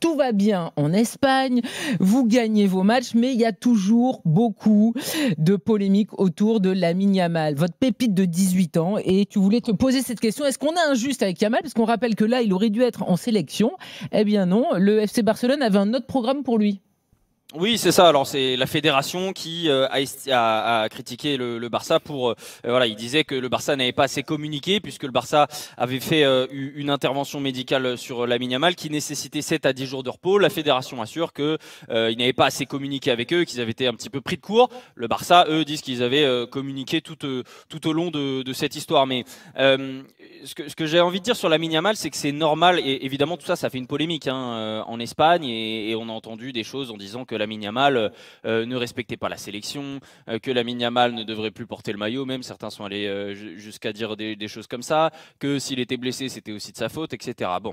tout va bien en Espagne, vous gagnez vos matchs, mais il y a toujours beaucoup de polémiques autour de Lamine Yamal, votre pépite de 18 ans. Et tu voulais te poser cette question, est-ce qu'on est injuste avec Yamal? Parce qu'on rappelle que là, il aurait dû être en sélection. Eh bien non, le FC Barcelone avait un autre programme pour lui. Oui, c'est ça. Alors, c'est la fédération qui a critiqué le Barça pour. Voilà, il disait que le Barça n'avait pas assez communiqué, puisque le Barça avait fait une intervention médicale sur Lamine Yamal qui nécessitait 7 à 10 jours de repos. La fédération assure qu'il n'avait pas assez communiqué avec eux, qu'ils avaient été un petit peu pris de court. Le Barça, eux, disent qu'ils avaient communiqué tout au long de cette histoire. Mais ce que j'ai envie de dire sur Lamine Yamal, c'est que c'est normal. Et évidemment, tout ça, ça fait une polémique en Espagne. Et on a entendu des choses en disant que Lamine Yamal ne respectait pas la sélection, que Lamine Yamal ne devrait plus porter le maillot, même certains sont allés jusqu'à dire des choses comme ça, que s'il était blessé, c'était aussi de sa faute, etc. Bon,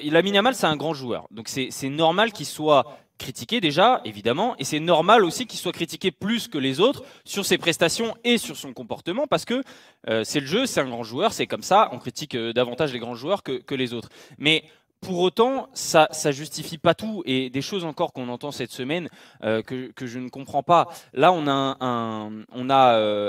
Lamine Yamal, c'est un grand joueur, donc c'est normal qu'il soit critiqué déjà, évidemment, et c'est normal aussi qu'il soit critiqué plus que les autres sur ses prestations et sur son comportement, parce que c'est le jeu, c'est un grand joueur, c'est comme ça, on critique davantage les grands joueurs que les autres. Mais pour autant, ça justifie pas tout, et des choses encore qu'on entend cette semaine que je ne comprends pas. Là, on a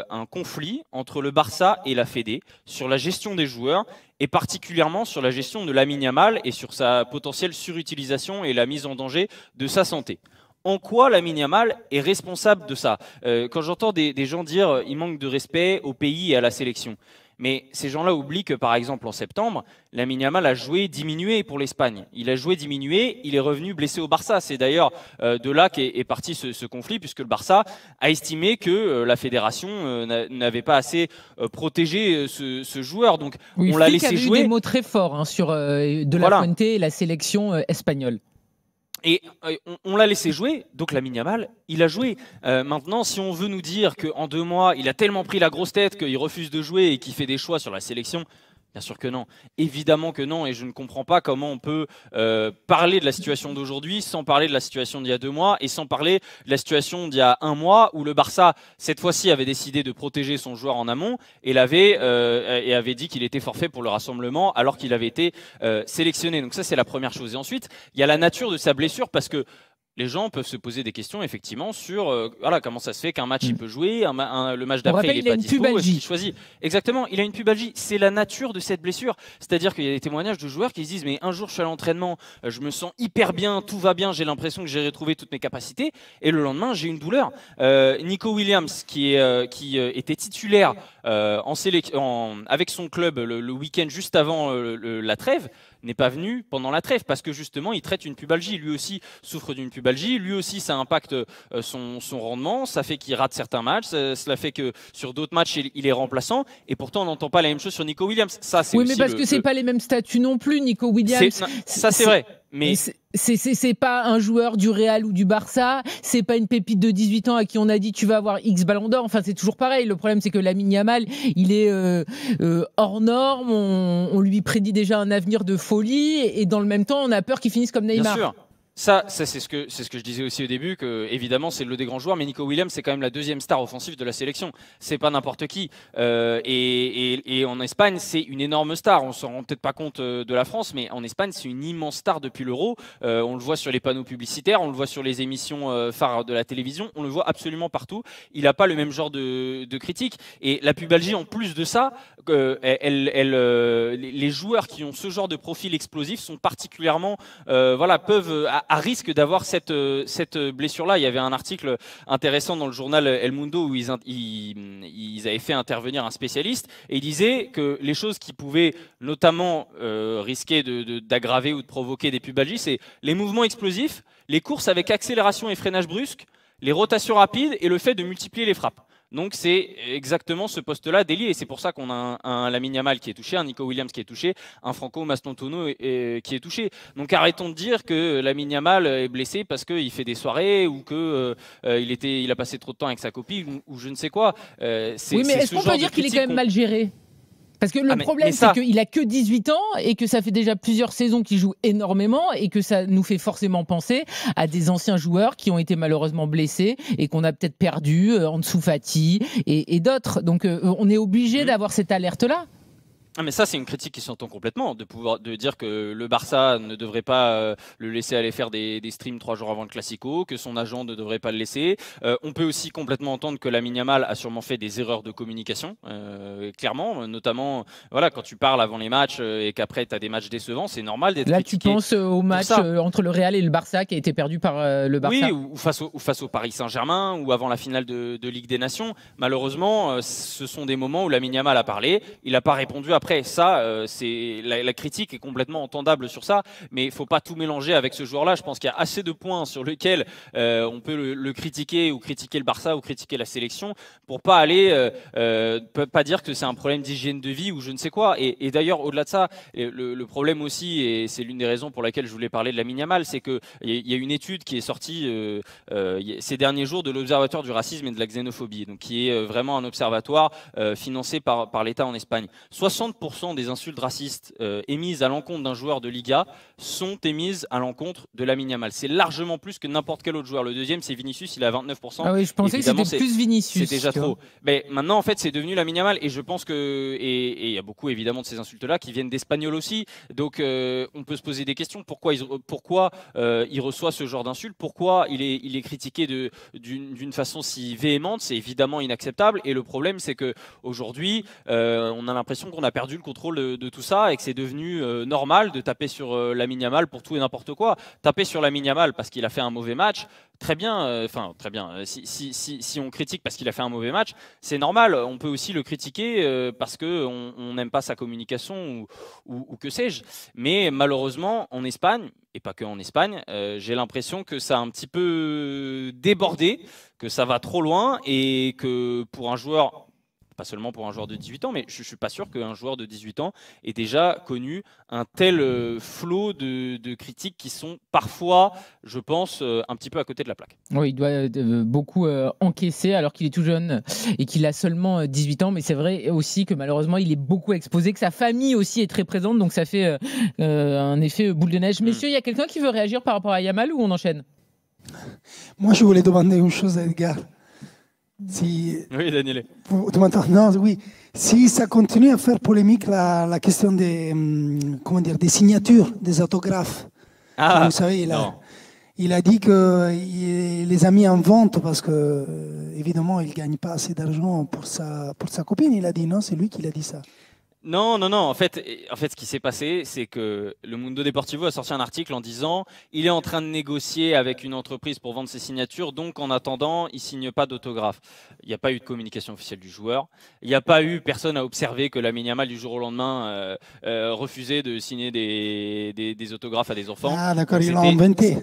un conflit entre le Barça et la Fédé sur la gestion des joueurs, et particulièrement sur la gestion de Lamine Yamal et sur sa potentielle surutilisation et la mise en danger de sa santé. En quoi Lamine Yamal est responsable de ça? Quand j'entends des gens dire il manque de respect au pays et à la sélection. Mais ces gens-là oublient que, par exemple, en septembre, Lamine Yamal a joué diminué pour l'Espagne. Il a joué diminué, il est revenu blessé au Barça. C'est d'ailleurs de là qu'est parti ce conflit, puisque le Barça a estimé que la fédération n'avait pas assez protégé ce joueur. Donc, oui, on l'a laissé avait jouer. Eu des mots très forts sur De La Fuente et la sélection espagnole. Et on l'a laissé jouer, donc Lamine Yamal, il a joué. Maintenant, si on veut nous dire qu'en 2 mois, il a tellement pris la grosse tête qu'il refuse de jouer et qu'il fait des choix sur la sélection, bien sûr que non. Évidemment que non, et je ne comprends pas comment on peut parler de la situation d'aujourd'hui sans parler de la situation d'il y a 2 mois et sans parler de la situation d'il y a 1 mois où le Barça, cette fois-ci, avait décidé de protéger son joueur en amont et avait dit qu'il était forfait pour le rassemblement alors qu'il avait été sélectionné. Donc ça, c'est la première chose. Et ensuite, il y a la nature de sa blessure, parce que les gens peuvent se poser des questions effectivement sur voilà, comment ça se fait qu'un match il peut jouer, le match d'après il n'est pas dispo, est-ce qu'il choisit? Exactement, il a une pubalgie. C'est la nature de cette blessure. C'est-à-dire qu'il y a des témoignages de joueurs qui se disent mais un jour je suis à l'entraînement, je me sens hyper bien, tout va bien, j'ai l'impression que j'ai retrouvé toutes mes capacités, et le lendemain j'ai une douleur. Nico Williams qui était titulaire avec son club le week-end juste avant la trêve, n'est pas venu pendant la trêve parce que justement il traite une pubalgie. Lui aussi souffre d'une pubalgie, lui aussi ça impacte son rendement, ça fait qu'il rate certains matchs, cela fait que sur d'autres matchs il est remplaçant, et pourtant on n'entend pas la même chose sur Nico Williams. Ça, c'est oui, mais parce que c'est pas les mêmes statuts non plus, Nico Williams. Ça c'est vrai. Mais c'est pas un joueur du Real ou du Barça, c'est pas une pépite de 18 ans à qui on a dit tu vas avoir X ballon d'or. Enfin, c'est toujours pareil. Le problème, c'est que Lamine Yamal, il est hors norme. On lui prédit déjà un avenir de folie, et dans le même temps, on a peur qu'il finisse comme Neymar. Bien sûr. Ça c'est ce que je disais aussi au début, que évidemment c'est le des grands joueurs, mais Nico Williams c'est quand même la 2e star offensive de la sélection. C'est pas n'importe qui. Et en Espagne c'est une énorme star. On s'en rend peut-être pas compte de la France, mais en Espagne c'est une immense star depuis l'Euro. On le voit sur les panneaux publicitaires, on le voit sur les émissions phares de la télévision, on le voit absolument partout. Il n'a pas le même genre de critique. Et la pubalgie, en plus de ça, les joueurs qui ont ce genre de profil explosif sont particulièrement peuvent à risque d'avoir cette blessure-là. Il y avait un article intéressant dans le journal El Mundo où ils avaient fait intervenir un spécialiste, et il disait que les choses qui pouvaient notamment risquer d'aggraver ou de provoquer des pubalgies, c'est les mouvements explosifs, les courses avec accélération et freinage brusque, les rotations rapides et le fait de multiplier les frappes. Donc c'est exactement ce poste-là délié, et c'est pour ça qu'on a un Lamine Yamal qui est touché, un Nico Williams qui est touché, un Franco Mastantuono qui est touché. Donc arrêtons de dire que Lamine Yamal est blessé parce qu'il fait des soirées ou qu'il a passé trop de temps avec sa copine ou je ne sais quoi. Oui, mais est-ce qu'on peut dire qu'il est quand même mal géré ? Parce que le problème, c'est qu'il a que 18 ans et que ça fait déjà plusieurs saisons qu'il joue énormément, et que ça nous fait forcément penser à des anciens joueurs qui ont été malheureusement blessés et qu'on a peut-être perdu, Ansu Fati et d'autres. Donc on est obligé d'avoir cette alerte-là. Ah mais ça c'est une critique qui s'entend complètement, de dire que le Barça ne devrait pas le laisser aller faire des streams 3 jours avant le Classico, que son agent ne devrait pas le laisser. On peut aussi complètement entendre que Lamine Yamal a sûrement fait des erreurs de communication, clairement, notamment voilà, quand tu parles avant les matchs et qu'après tu as des matchs décevants, c'est normal d'être critiqué. Là tu penses au match entre le Real et le Barça qui a été perdu par le Barça. Oui, ou face au Paris Saint-Germain, ou avant la finale de Ligue des Nations. Malheureusement, ce sont des moments où Lamine Yamal a parlé, il n'a pas répondu après. Ça, c'est la critique est complètement entendable sur ça, mais il faut pas tout mélanger avec ce joueur-là. Je pense qu'il y a assez de points sur lesquels on peut le critiquer, ou critiquer le Barça, ou critiquer la sélection, pour pas aller, pas dire que c'est un problème d'hygiène de vie ou je ne sais quoi. Et d'ailleurs, au-delà de ça, le problème aussi, et c'est l'une des raisons pour laquelle je voulais parler de Lamine Yamal, c'est qu'il y a une étude qui est sortie ces derniers jours de l'Observatoire du racisme et de la xénophobie, donc qui est vraiment un observatoire financé par l'État en Espagne. 60% des insultes racistes émises à l'encontre d'un joueur de Liga sont émises à l'encontre de Lamine Yamal. C'est largement plus que n'importe quel autre joueur. Le deuxième, c'est Vinicius, il est à 29%. Ah oui, je pensais évidemment, que c'était plus Vinicius. C'est déjà trop. Mais maintenant, en fait, c'est devenu Lamine Yamal. Et je pense que, et il y a beaucoup évidemment de ces insultes-là qui viennent d'Espagnols aussi. Donc, on peut se poser des questions. Pourquoi il reçoit ce genre d'insultes? Pourquoi il est critiqué d'une façon si véhémente? C'est évidemment inacceptable. Et le problème, c'est que aujourd'hui, on a l'impression qu'on a perdu le contrôle de tout ça et que c'est devenu normal de taper sur Lamine Yamal pour tout et n'importe quoi. Taper sur Lamine Yamal parce qu'il a fait un mauvais match, très bien. Enfin, très bien. Si on critique parce qu'il a fait un mauvais match, c'est normal. On peut aussi le critiquer parce qu'on n'aime pas sa communication ou que sais-je. Mais malheureusement, en Espagne, et pas que en Espagne, j'ai l'impression que ça a un petit peu débordé, que ça va trop loin et que pour un joueur, pas seulement pour un joueur de 18 ans, mais je ne suis pas sûr qu'un joueur de 18 ans ait déjà connu un tel flot de critiques qui sont parfois, je pense, un petit peu à côté de la plaque. Oui, il doit beaucoup encaisser alors qu'il est tout jeune et qu'il a seulement 18 ans, mais c'est vrai aussi que malheureusement il est beaucoup exposé, que sa famille aussi est très présente, donc ça fait un effet boule de neige. Messieurs, il y a quelqu'un qui veut réagir par rapport à Yamal ou on enchaîne? Moi, je voulais demander une chose à Edgar. Oui, Daniel. Tu m'entends? Non, oui. Si ça continue à faire polémique la question des, des signatures, des autographes. Vous savez, il a dit qu'il les a mis en vente parce que, évidemment, il ne gagne pas assez d'argent pour sa copine. Il a dit non, c'est lui qui l'a dit ça. Non. En fait, ce qui s'est passé, c'est que le Mundo Deportivo a sorti un article en disant il est en train de négocier avec une entreprise pour vendre ses signatures, donc en attendant, il signe pas d'autographe. Il n'y a pas eu de communication officielle du joueur. Il n'y a pas eu, personne à observer que Lamine Yamal du jour au lendemain refusait de signer des autographes à des enfants. Ah d'accord, il l'a inventé.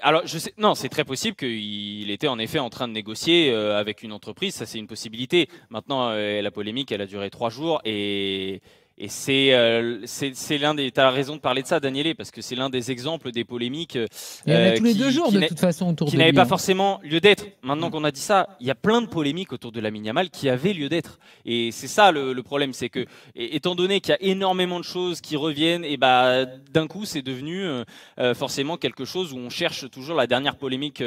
Alors, non, c'est très possible qu'il était en effet en train de négocier avec une entreprise, ça c'est une possibilité. Maintenant, la polémique, elle a duré 3 jours et c'est l'un des... Tu as raison de parler de ça, Daniele, parce que c'est l'un des exemples des polémiques il y en a tous les 2 jours, de toute façon, autour de lui. Qui n'avaient pas forcément lieu d'être. Maintenant qu'on a dit ça, il y a plein de polémiques autour de Lamine Yamal qui avaient lieu d'être. Et c'est ça le problème, c'est que, étant donné qu'il y a énormément de choses qui reviennent, et bah, d'un coup, c'est devenu forcément quelque chose où on cherche toujours la dernière polémique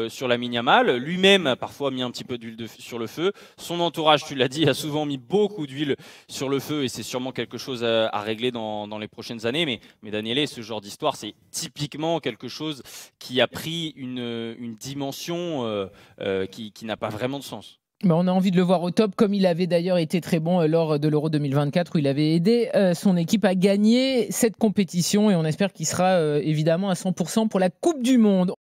sur Lamine Yamal. Lui-même a parfois mis un petit peu d'huile sur le feu. Son entourage, tu l'as dit, a souvent mis beaucoup d'huile sur le feu et c'est sûrement quelque chose à régler dans les prochaines années. Mais Daniele, ce genre d'histoire, c'est typiquement quelque chose qui a pris une dimension qui n'a pas vraiment de sens. On a envie de le voir au top, comme il avait d'ailleurs été très bon lors de l'Euro 2024 où il avait aidé son équipe à gagner cette compétition et on espère qu'il sera évidemment à 100% pour la Coupe du Monde.